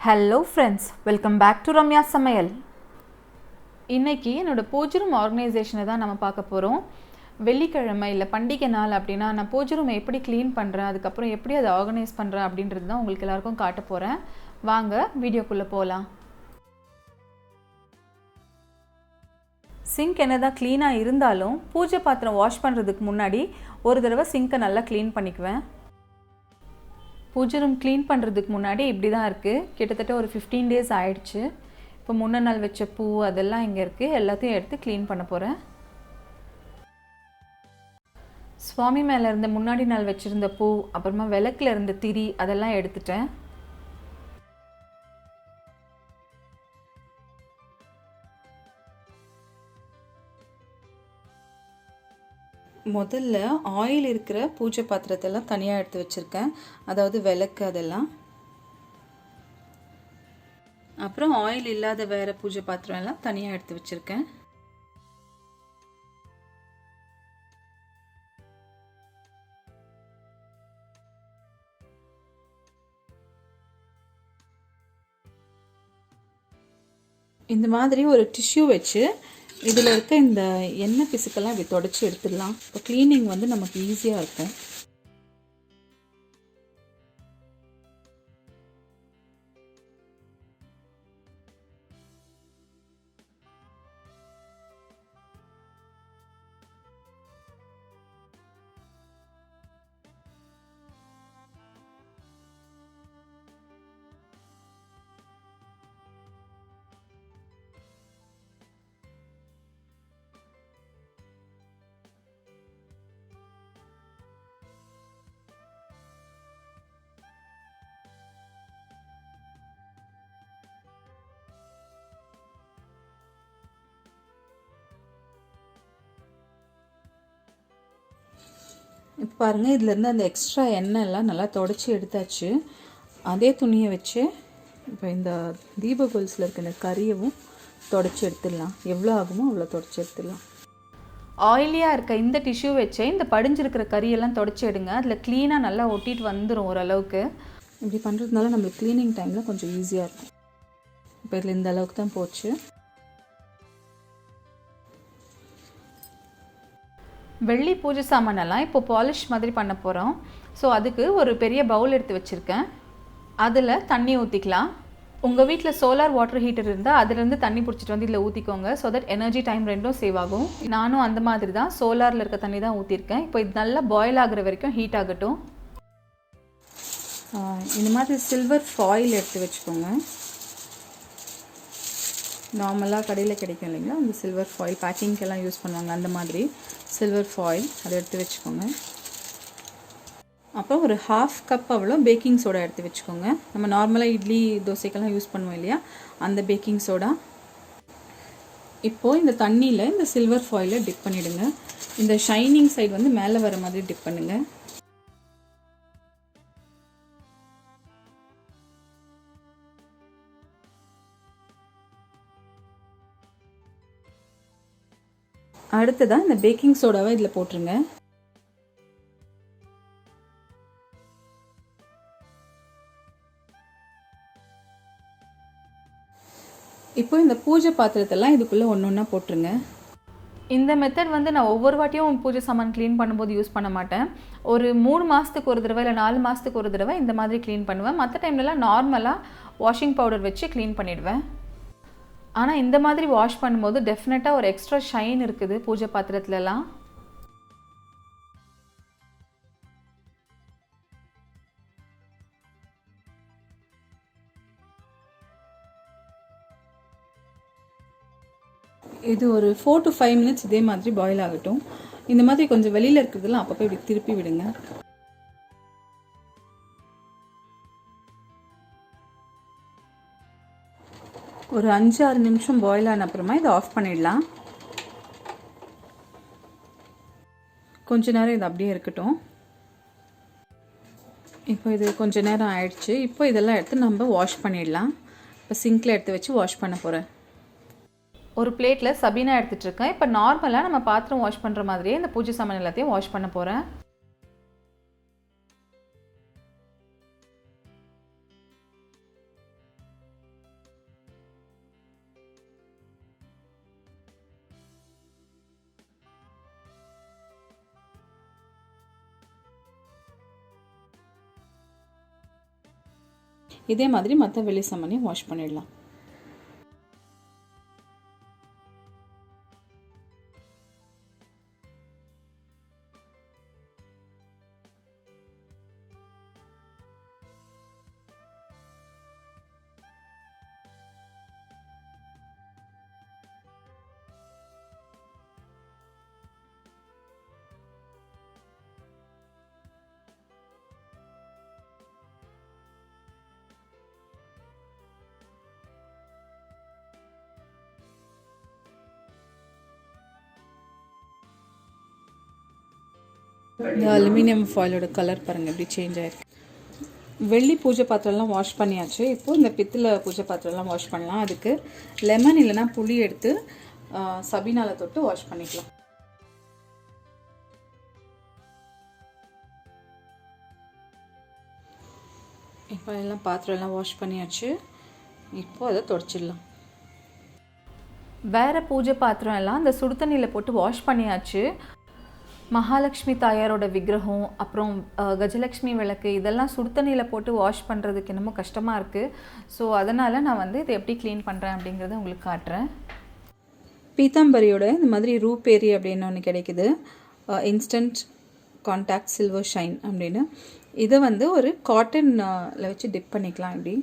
Hello friends, welcome back to Ramya Samayal. இன்னைக்கு என்னோட பூஜை ரூம் ஆர்கனைசேஷனை தான் நம்ம பார்க்க போகிறோம். வெள்ளிக்கிழமை இல்லை பண்டிகை நாள் அப்படின்னா நான் பூஜை ரூமை எப்படி க்ளீன் பண்ணுறேன், அதுக்கப்புறம் எப்படி அதை ஆர்கனைஸ் பண்ணுறேன் அப்படின்றது தான் உங்களுக்கு எல்லாருக்கும் காட்ட போகிறேன். வாங்க வீடியோக்குள்ளே போகலாம். சிங்க் என்னதான் க்ளீனாக இருந்தாலும் பூஜை பாத்திரம் வாஷ் பண்ணுறதுக்கு முன்னாடி ஒரு தடவை சிங்கை நல்லா க்ளீன் பண்ணிக்குவேன். பூஜை ரூம் க்ளீன் பண்ணுறதுக்கு முன்னாடி இப்படி தான் இருக்குது. கிட்டத்தட்ட ஒரு 15 days ஆயிடுச்சு. இப்போ முன்ன நாள் வச்ச பூ அதெல்லாம் இங்கே இருக்குது. எல்லாத்தையும் எடுத்து க்ளீன் பண்ண போகிறேன். சுவாமி மேலே இருந்த முன்னாடி நாள் வச்சுருந்த பூ, அப்புறமா விளக்கில் இருந்த திரி அதெல்லாம் எடுத்துட்டேன். முதல்ல ஆயில் இருக்கிற பூஜை பாத்திரத்தெல்லாம் தனியாக எடுத்து வச்சுருக்கேன், அதாவது விளக்கு அதெல்லாம். அப்புறம் ஆயில் இல்லாத வேறு பூஜை பாத்திரம் எல்லாம் தனியாக எடுத்து வச்சுருக்கேன். இந்த மாதிரி ஒரு டிஷ்யூ வச்சு இதில் இருக்க இந்த எண்ணெய் பிசுக்கெல்லாம் இப்படி தொடச்சி எடுத்துடலாம். இப்போ க்ளீனிங் வந்து நமக்கு ஈஸியாக இருக்கும். இப்போ பாருங்கள், இதிலேருந்து அந்த எக்ஸ்ட்ரா எண்ணெய் எல்லாம் நல்லா தொடச்சி எடுத்தாச்சு. அதே துணியை வச்சு இப்போ இந்த தீப கொலுசில் இருக்க இந்த கறியவும் தொடச்சி எடுத்துடலாம். எவ்வளோ ஆகுமோ அவ்வளோ தொடச்சி எடுத்துடலாம். ஆயிலியாக இருக்க இந்த டிஷ்யூ வச்சு இந்த படிஞ்சிருக்கிற கறியெல்லாம் தொடச்சி எடுங்க. அதில் க்ளீனாக நல்லா ஒட்டிட்டு வந்துடும் ஓரளவுக்கு. இப்படி பண்ணுறதுனால நம்மளுக்கு க்ளீனிங் டைமில் கொஞ்சம் ஈஸியாக இருக்கும். இப்போ இதில் இந்த அளவுக்கு தான் போச்சு. வெள்ளி பூஜை சாமானெல்லாம் இப்போ பாலிஷ் மாதிரி பண்ண போகிறோம். ஸோ அதுக்கு ஒரு பெரிய பவுல் எடுத்து வச்சுருக்கேன். அதில் தண்ணி ஊற்றிக்கலாம். உங்கள் வீட்டில் சோலார் வாட்டர் ஹீட்டர் இருந்தால் அதிலேருந்து தண்ணி பிடிச்சிட்டு வந்து இதில் ஊற்றிக்கோங்க. ஸோ தட் எனர்ஜி டைம் ரெண்டும் சேவ் ஆகும். நானும் அந்த மாதிரி தான் சோலாரில் இருக்க தண்ணி தான் ஊற்றிருக்கேன். இப்போ இது நல்லா பாயில் ஆகிற வரைக்கும் ஹீட் ஆகட்டும். இந்த மாதிரி சில்வர் ஃபாயில் எடுத்து வச்சுக்கோங்க. நார்மலாக கடையில் கிடைக்கும் இல்லைங்களா, அந்த சில்வர் ஃபாயில் பேக்கிங்க்கெல்லாம் யூஸ் பண்ணுவாங்க. அந்த மாதிரி சில்வர் ஃபாயில் அதை எடுத்து வச்சுக்கோங்க. அப்புறம் ஒரு 1/2 கப் அவ்வளோ பேக்கிங் சோடா எடுத்து வச்சுக்கோங்க. நம்ம நார்மலாக இட்லி தோசைக்கெல்லாம் யூஸ் பண்ணுவோம் இல்லையா, அந்த பேக்கிங் சோடா. இப்போது இந்த தண்ணியில் இந்த சில்வர் ஃபாயிலை டிப் பண்ணிவிடுங்க. இந்த ஷைனிங் சைடு வந்து மேலே வர மாதிரி டிப் பண்ணுங்கள். அடுத்ததாக இந்த பேக்கிங் சோடாவை இதில் போட்டுருங்க. இப்போ இந்த பூஜை பாத்திரத்தெல்லாம் இதுக்குள்ளே ஒன்று ஒன்றா போட்டுருங்க. இந்த மெத்தட் வந்து நான் ஒவ்வொரு வாட்டியும் பூஜை சாமான் க்ளீன் பண்ணும்போது யூஸ் பண்ண மாட்டேன். ஒரு 3 மாதத்துக்கு ஒரு தடவை இல்லை 4 மாதத்துக்கு ஒரு தடவை இந்த மாதிரி க்ளீன் பண்ணுவேன். மற்ற டைம்லலாம் நார்மலாக வாஷிங் பவுடர் வச்சு க்ளீன் பண்ணிவிடுவேன். ஆனால் இந்த மாதிரி வாஷ் பண்ணும்போது டெஃபினட்டாக ஒரு எக்ஸ்ட்ரா ஷைன் இருக்குது பூஜை பாத்திரத்துலலாம். இது ஒரு 4 to 5 minutes இதே மாதிரி பாயில் ஆகட்டும். இந்த மாதிரி கொஞ்சம் வெளியில் இருக்கிறதெல்லாம் அப்பப்போ இப்படி திருப்பி விடுங்க. ஒரு 5-6 நிமிஷம் பாயில் ஆன அப்புறமா இதை ஆஃப் பண்ணிடலாம். கொஞ்ச நேரம் இது அப்படியே இருக்கட்டும். இப்போ இது கொஞ்ச நேரம் ஆயிடுச்சு. இப்போ இதெல்லாம் எடுத்து நம்ம வாஷ் பண்ணிடலாம். இப்போ சிங்கில் எடுத்து வச்சு வாஷ் பண்ண போகிறேன். ஒரு பிளேட்டில் சபீனா எடுத்துகிட்ருக்கேன். இப்போ நார்மலாக நம்ம பாத்திரம் வாஷ் பண்ணுற மாதிரியே இந்த பூஜை சாமான் எல்லாத்தையும் வாஷ் பண்ண போகிறேன். இதே மாதிரி மற்ற வெள்ளி சாமானையும் வாஷ் பண்ணிடலாம். இந்த அலுமினியம் ஃபாயிலோட கலர் பாருங்கள் எப்படி சேஞ்ச் ஆகிருக்கு. வெள்ளி பூஜை பாத்திரம்லாம் வாஷ் பண்ணியாச்சு. இப்போது இந்த பித்தளை பூஜை பாத்திரம்லாம் வாஷ் பண்ணலாம். அதுக்கு லெமன் இல்லைனா புளி எடுத்து சபீனால தொட்டு வாஷ் பண்ணிக்கலாம். இப்போ எல்லாம் பாத்திரம்லாம் வாஷ் பண்ணியாச்சு. இப்போது அதை தொடச்சிடலாம். வேறு பூஜை பாத்திரம் எல்லாம் இந்த சுடு தண்ணியில் போட்டு வாஷ் பண்ணியாச்சு. மகாலட்சுமி தாயாரோட விக்கிரகம், அப்புறம் கஜலக்ஷ்மி விளக்கு, இதெல்லாம் சுடு தண்ணியில் போட்டு வாஷ் பண்ணுறதுக்கு என்னமோ கஷ்டமாக இருக்குது. ஸோ அதனால் நான் வந்து இதை எப்படி க்ளீன் பண்ணுறேன் அப்படிங்கிறத உங்களுக்கு காட்டுறேன். பீத்தாம்பரியோட இந்த மாதிரி ரூபேரி அப்படின்னு ஒன்று கிடைக்குது, இன்ஸ்டன்ட் கான்டாக்ட் சில்வர் ஷைன் அப்படின்னு. இதை வந்து ஒரு காட்டனில் வச்சு டிப் பண்ணிக்கலாம். இப்படி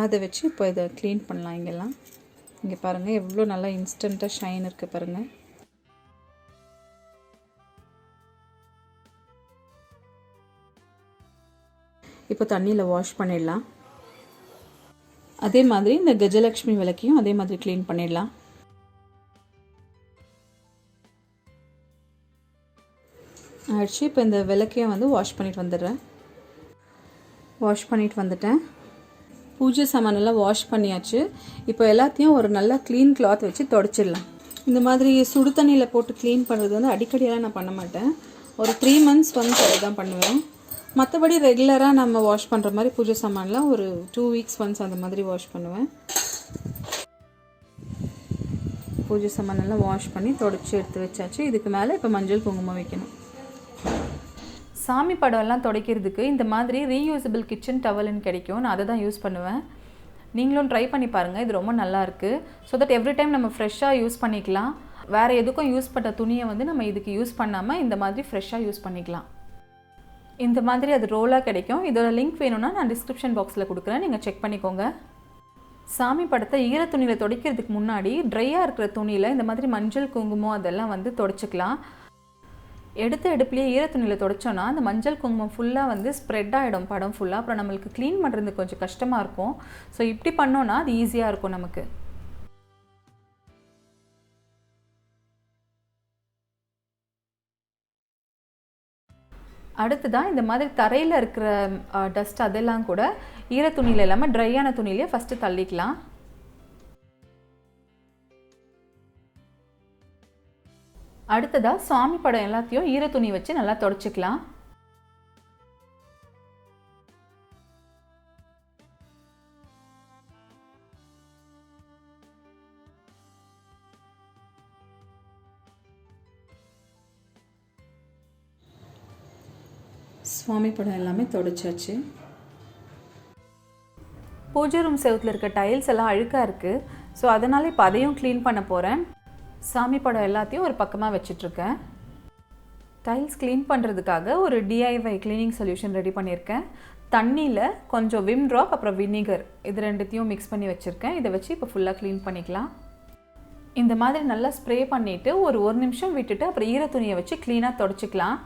அதை வச்சு இப்போ இதை க்ளீன் பண்ணலாம். இங்கெல்லாம் இங்கே பாருங்கள் எவ்வளோ நல்லா இன்ஸ்டண்ட்டாக ஷைன் இருக்குது பாருங்கள். இப்போ தண்ணியில் வாஷ் பண்ணிடலாம். அதே மாதிரி இந்த கஜலக்ஷ்மி விளக்கையும் அதே மாதிரி க்ளீன் பண்ணிடலாம். ஆயிடுச்சு. இப்போ இந்த விளக்கையும் வந்து வாஷ் பண்ணிட்டு வந்துடுறேன். வாஷ் பண்ணிட்டு வந்துட்டேன். பூஜை சாமானெல்லாம் வாஷ் பண்ணியாச்சு. இப்போ எல்லாத்தையும் ஒரு நல்லா க்ளீன் கிளாத் வச்சு தொடச்சிடலாம். இந்த மாதிரி சுடு தண்ணியில் போட்டு க்ளீன் பண்ணுறது வந்து அடிக்கடியெல்லாம் நான் பண்ண மாட்டேன். ஒரு 3 months வந்து தான் பண்ணுவேன். மற்றபடி ரெகுலராக நம்ம வாஷ் பண்ணுற மாதிரி பூஜை சாமான்லாம் ஒரு 2 weeks once அந்த மாதிரி வாஷ் பண்ணுவேன். பூஜை சாமானெல்லாம் வாஷ் பண்ணி தொடச்சி எடுத்து வச்சாச்சு. இதுக்கு மேலே இப்போ மஞ்சள் குங்குமம் வைக்கணும். சாமி படம்லாம் துடைக்கிறதுக்கு இந்த மாதிரி ரீயூசபிள் கிச்சன் டவல்னு கிடைக்கும். நான் அதை தான் யூஸ் பண்ணுவேன். நீங்களும் ட்ரை பண்ணி பாருங்கள். இது ரொம்ப நல்லாயிருக்கு. ஸோ தட் எவ்ரி டைம் நம்ம ஃப்ரெஷ்ஷாக யூஸ் பண்ணிக்கலாம். வேறு எதுக்கும் யூஸ் பண்ண துணியை வந்து நம்ம இதுக்கு யூஸ் பண்ணாமல் இந்த மாதிரி ஃப்ரெஷ்ஷாக யூஸ் பண்ணிக்கலாம். இந்த மாதிரி அது ரோலாக கிடைக்கும். இதோட லிங்க் வேணும்னா நான் டிஸ்கிரிப்ஷன் பாக்ஸில் கொடுக்குறேன், நீங்கள் செக் பண்ணிக்கோங்க. சாமி படத்தை ஈர துணியில் துடைக்கிறதுக்கு முன்னாடி ட்ரையாக இருக்கிற துணியில் இந்த மாதிரி மஞ்சள் குங்குமம் அதெல்லாம் வந்து துடைச்சிக்கலாம். எடுத்த எடுப்புலேயே ஈர துணியில் துடைச்சோன்னா அந்த மஞ்சள் குங்குமம் ஃபுல்லாக வந்து ஸ்ப்ரெட் ஆகிடும் படம் ஃபுல்லாக. அப்புறம் நம்மளுக்கு க்ளீன் பண்ணுறதுக்கு கொஞ்சம் கஷ்டமாக இருக்கும். ஸோ இப்படி பண்ணோன்னா அது ஈஸியாக இருக்கும் நமக்கு. அடுத்ததான் இந்த மாதிரி தரையில் இருக்கிற டஸ்ட் அதெல்லாம் கூட ஈர துணியில் இல்லாமல் ட்ரையான துணியிலே ஃபஸ்ட்டு தள்ளிக்கலாம். அடுத்ததாக சாமி படம் எல்லாத்தையும் ஈர துணி வச்சு நல்லா தொடச்சிக்கலாம். சுவாமி படம் எல்லாமே தொடச்சாச்சு. பூஜை ரூம் செவுத்தில் இருக்க டைல்ஸ் எல்லாம் அழுக்காக இருக்குது. ஸோ அதனால் இப்போ அதையும் க்ளீன் பண்ண போகிறேன். சாமி படம் எல்லாத்தையும் ஒரு பக்கமாக வச்சிட்ருக்கேன். டைல்ஸ் க்ளீன் பண்ணுறதுக்காக ஒரு DIY க்ளீனிங் சொல்யூஷன் ரெடி பண்ணியிருக்கேன். தண்ணியில் கொஞ்சம் விம் ட்ராப் அப்புறம் வினிகர் இது ரெண்டுத்தையும் மிக்ஸ் பண்ணி வச்சுருக்கேன். இதை வச்சு இப்போ ஃபுல்லாக க்ளீன் பண்ணிக்கலாம். இந்த மாதிரி நல்லா ஸ்ப்ரே பண்ணிவிட்டு ஒரு நிமிஷம் விட்டுட்டு அப்புறம் ஈர துணியை வச்சு க்ளீனாக தொடச்சிக்கலாம்.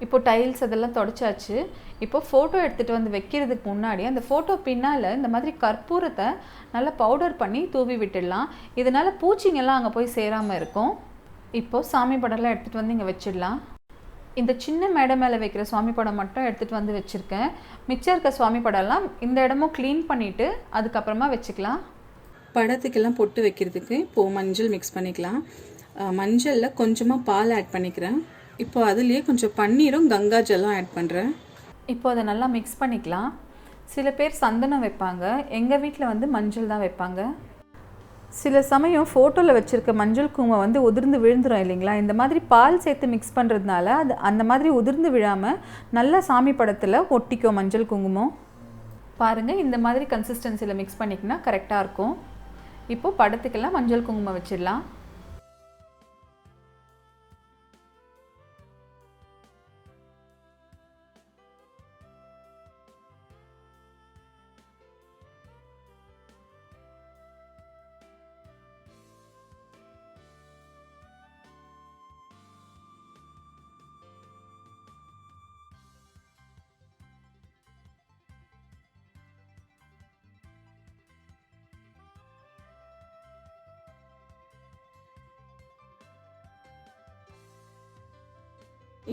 இப்போ டைல்ஸ் அதெல்லாம் தொடச்சாச்சு. இப்போ ஃபோட்டோ எடுத்துகிட்டு வந்து வைக்கிறதுக்கு முன்னாடி அந்த ஃபோட்டோ பின்னால் இந்த மாதிரி கற்பூரத்தை நல்லா பவுடர் பண்ணி தூவி விட்டுடலாம். இதனால் பூச்சிங்கெல்லாம் அங்கே போய் சேராமல் இருக்கும். இப்போது சாமி படம்லாம் எடுத்துகிட்டு வந்து இங்கே வச்சிடலாம். இந்த சின்ன மேடை மேலே வைக்கிற சுவாமி படம் மட்டும் எடுத்துகிட்டு வந்து வச்சுருக்கேன். மிச்சம் இருக்க சுவாமி படம்லாம் இந்த இடமும் க்ளீன் பண்ணிவிட்டு அதுக்கப்புறமா வச்சுக்கலாம். படத்துக்கெல்லாம் பொட்டு வைக்கிறதுக்கு இப்போது மஞ்சள் மிக்ஸ் பண்ணிக்கலாம். மஞ்சளில் கொஞ்சமாக பால் ஆட் பண்ணிக்கிறேன். இப்போது அதுலேயே கொஞ்சம் பன்னீரும் கங்கா ஜலம் ஆட் பண்ணுறேன். இப்போ அதை நல்லா மிக்ஸ் பண்ணிக்கலாம். சில பேர் சந்தனம் வைப்பாங்க, எங்கள் வீட்டில் வந்து மஞ்சள் தான் வைப்பாங்க. சில சமயம் ஃபோட்டோவில் வச்சுருக்க மஞ்சள் குங்குமம் வந்து உதிர்ந்து விழுந்துடும் இல்லைங்களா? இந்த மாதிரி பால் சேர்த்து மிக்ஸ் பண்ணுறதுனால அது அந்த மாதிரி உதிர்ந்து விழாமல் நல்லா சாமி படத்தில் ஒட்டிக்கும் மஞ்சள் குங்குமம். பாருங்கள், இந்த மாதிரி கன்சிஸ்டன்சியில் மிக்ஸ் பண்ணிக்கினா கரெக்டாக இருக்கும். இப்போது படத்துக்கெல்லாம் மஞ்சள் குங்குமம் வச்சிடலாம்.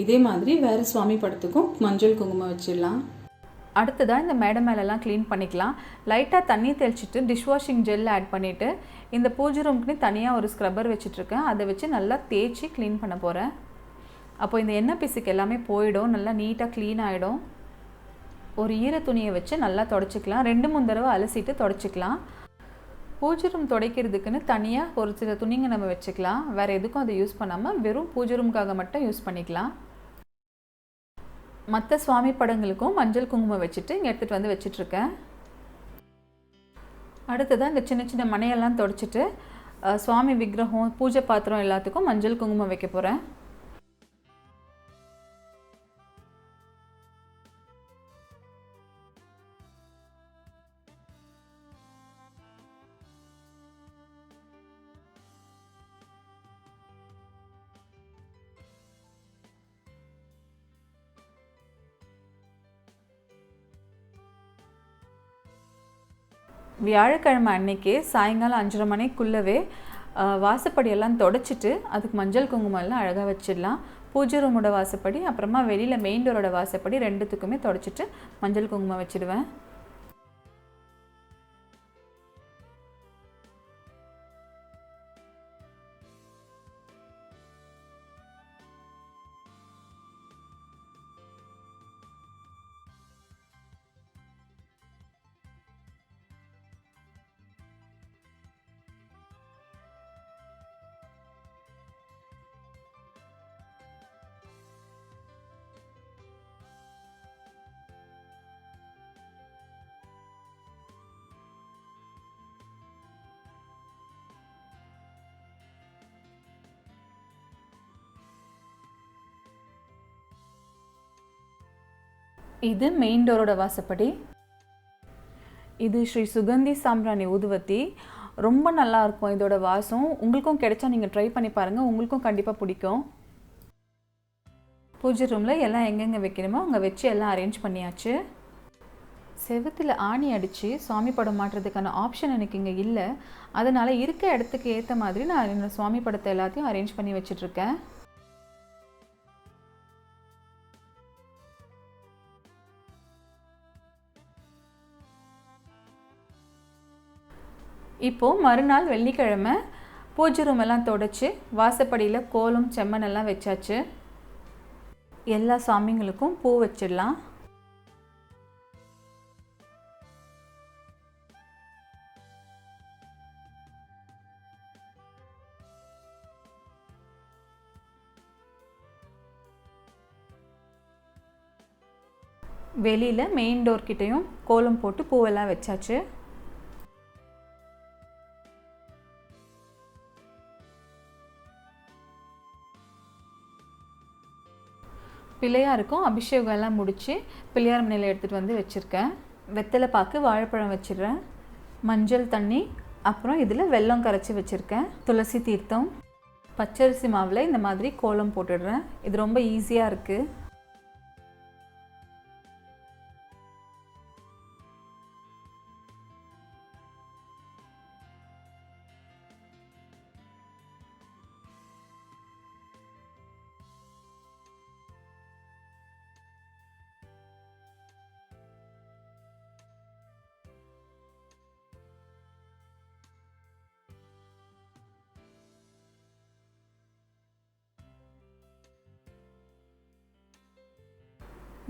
இதே மாதிரி வேறு சுவாமி படத்துக்கும் மஞ்சள் குங்குமம் வச்சிடலாம். அடுத்ததாக இந்த மேடை மேலெல்லாம் க்ளீன் பண்ணிக்கலாம். லைட்டாக தண்ணி தெளிச்சிட்டு டிஷ்வாஷிங் ஜெல் ஆட் பண்ணிவிட்டு இந்த பூஜை ரூமுக்குன்னு தனியாக ஒரு ஸ்க்ரப்பர் வச்சுட்ருக்கேன். அதை வச்சு நல்லா தேய்ச்சி க்ளீன் பண்ண போகிறேன். அப்போ இந்த எண்ணெய் பிசுக்கு எல்லாமே போயிடும், நல்லா நீட்டாக க்ளீன் ஆகிடும். ஒரு ஈர துணியை வச்சு நல்லா தொடச்சிக்கலாம். 2-3 தடவை அலசிட்டு தொடச்சிக்கலாம். பூஜை ரூம் துடைக்கிறதுக்குன்னு தனியாக ஒரு சில துணிங்க நம்ம வச்சுக்கலாம். வேறு எதுக்கும் அதை யூஸ் பண்ணாமல் வெறும் பூஜை ரூமுக்காக மட்டும் யூஸ் பண்ணிக்கலாம். மற்ற சுவாமி படங்களுக்கும் மஞ்சள் குங்குமம் வச்சுட்டு இங்கே எடுத்துகிட்டு வந்து வச்சிட்ருக்கேன். அடுத்ததாக இந்த சின்ன சின்ன மனையெல்லாம் தொடச்சிட்டு சுவாமி விக்கிரகம், பூஜை பாத்திரம் எல்லாத்துக்கும் மஞ்சள் குங்குமம் வைக்க போகிறேன். வியாழக்கிழமை அன்னைக்கு சாயங்காலம் 5:30 மணிக்குள்ளவே வாசப்படியெல்லாம் தொடச்சிட்டு அதுக்கு மஞ்சள் குங்குமம் எல்லாம் அழகாக வச்சிடலாம். பூஜை ரூமோட வாசப்படி, அப்புறமா வெளியில் மெயின் டோரோட வாசப்படி ரெண்டுத்துக்குமே தொடச்சிட்டு மஞ்சள் குங்குமம் வச்சிடுவேன். இது மெயின் டோரோட வாசப்படி. இது ஸ்ரீ சுகந்தி சாம்பிராணி ஊதுவத்தி. ரொம்ப நல்லாயிருக்கும் இதோட வாசம். உங்களுக்கும் கிடைச்சா நீங்கள் ட்ரை பண்ணி பாருங்கள், உங்களுக்கும் கண்டிப்பாக பிடிக்கும். பூஜை ரூமில் எல்லாம் எங்கெங்கே வைக்கணுமோ அங்கே வச்சு எல்லாம் அரேஞ்ச் பண்ணியாச்சு. செவத்தில் ஆணி அடித்து சுவாமி படம் மாட்டுறதுக்கான ஆப்ஷன் எனக்கு இங்கே இல்லை. அதனால் இருக்க இடத்துக்கு ஏற்ற மாதிரி நான் என்னோடய சுவாமி படத்தை எல்லாத்தையும் அரேஞ்ச் பண்ணி வச்சிட்ருக்கேன். இப்போது மறுநாள் வெள்ளிக்கிழமை பூஜை ரூம் எல்லாம் தொடச்சி வாசப்படியில் கோலம் செம்மண் எல்லாம் வச்சாச்சு. எல்லா சாமிங்களுக்கும் பூ வச்சிடலாம். வெளியில் மெயின் டோர் கிட்டேயும் கோலம் போட்டு பூவெல்லாம் வச்சாச்சு. பிள்ளையாருக்கும் அபிஷேகம் எல்லாம் முடித்து பிள்ளையார் மனையில் எடுத்துகிட்டு வந்து வச்சுருக்கேன். வெத்தலை பாக்கு, வாழைப்பழம் வச்சிடுறேன். மஞ்சள் தண்ணி, அப்புறம் இதில் வெல்லம் கரைச்சி வச்சுருக்கேன். துளசி தீர்த்தம், பச்சரிசி மாவில் இந்த மாதிரி கோலம் போட்டுடுறேன். இது ரொம்ப ஈஸியாக இருக்குது.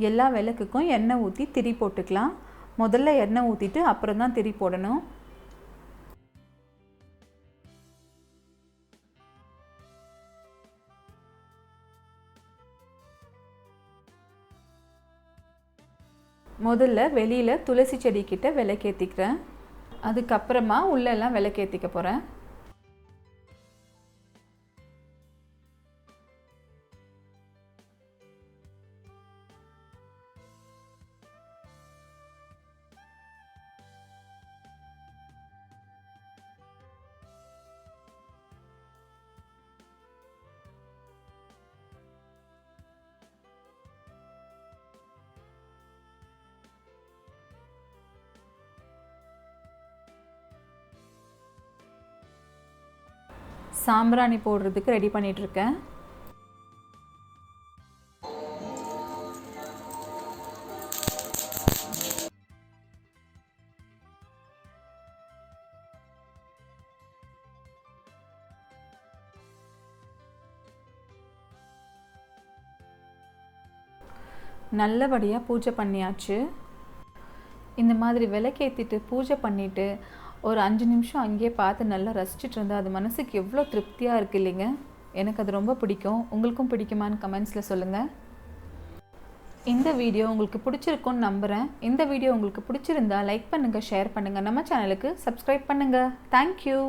எல்லா விளக்குக்கும் எண்ணெய் ஊற்றி திரி போட்டுக்கலாம். முதல்ல எண்ணெய் ஊற்றிட்டு அப்புறம் தான் திரி போடணும். முதல்ல வெளியில் துளசி செடிக்கிட்ட விளக்கேற்றிக்கிறேன். அதுக்கப்புறமா உள்ளெல்லாம் விளக்கேற்றிக்க போகிறேன். சாம்பிராணி போடுறதுக்கு ரெடி பண்ணிகிட்ருக்கேன். நல்லபடியாக பூஜை பண்ணியாச்சு. இந்த மாதிரி விளக்கேற்றிட்டு பூஜை பண்ணிவிட்டு ஒரு 5 நிமிஷம் அங்கேயே பார்த்து நல்லா ரசிச்சுட்டு இருந்தால் அது மனசுக்கு எவ்வளோ திருப்தியாக இருக்குது இல்லைங்க. எனக்கு அது ரொம்ப பிடிக்கும். உங்களுக்கும் பிடிக்குமான்னு கமெண்ட்ஸில் சொல்லுங்கள். இந்த வீடியோ உங்களுக்கு பிடிச்சிருக்குன்னு நம்புகிறேன். இந்த வீடியோ உங்களுக்கு பிடிச்சிருந்தா லைக் பண்ணுங்கள், ஷேர் பண்ணுங்கள், நம்ம சேனலுக்கு சப்ஸ்கிரைப் பண்ணுங்கள். தேங்க்யூ.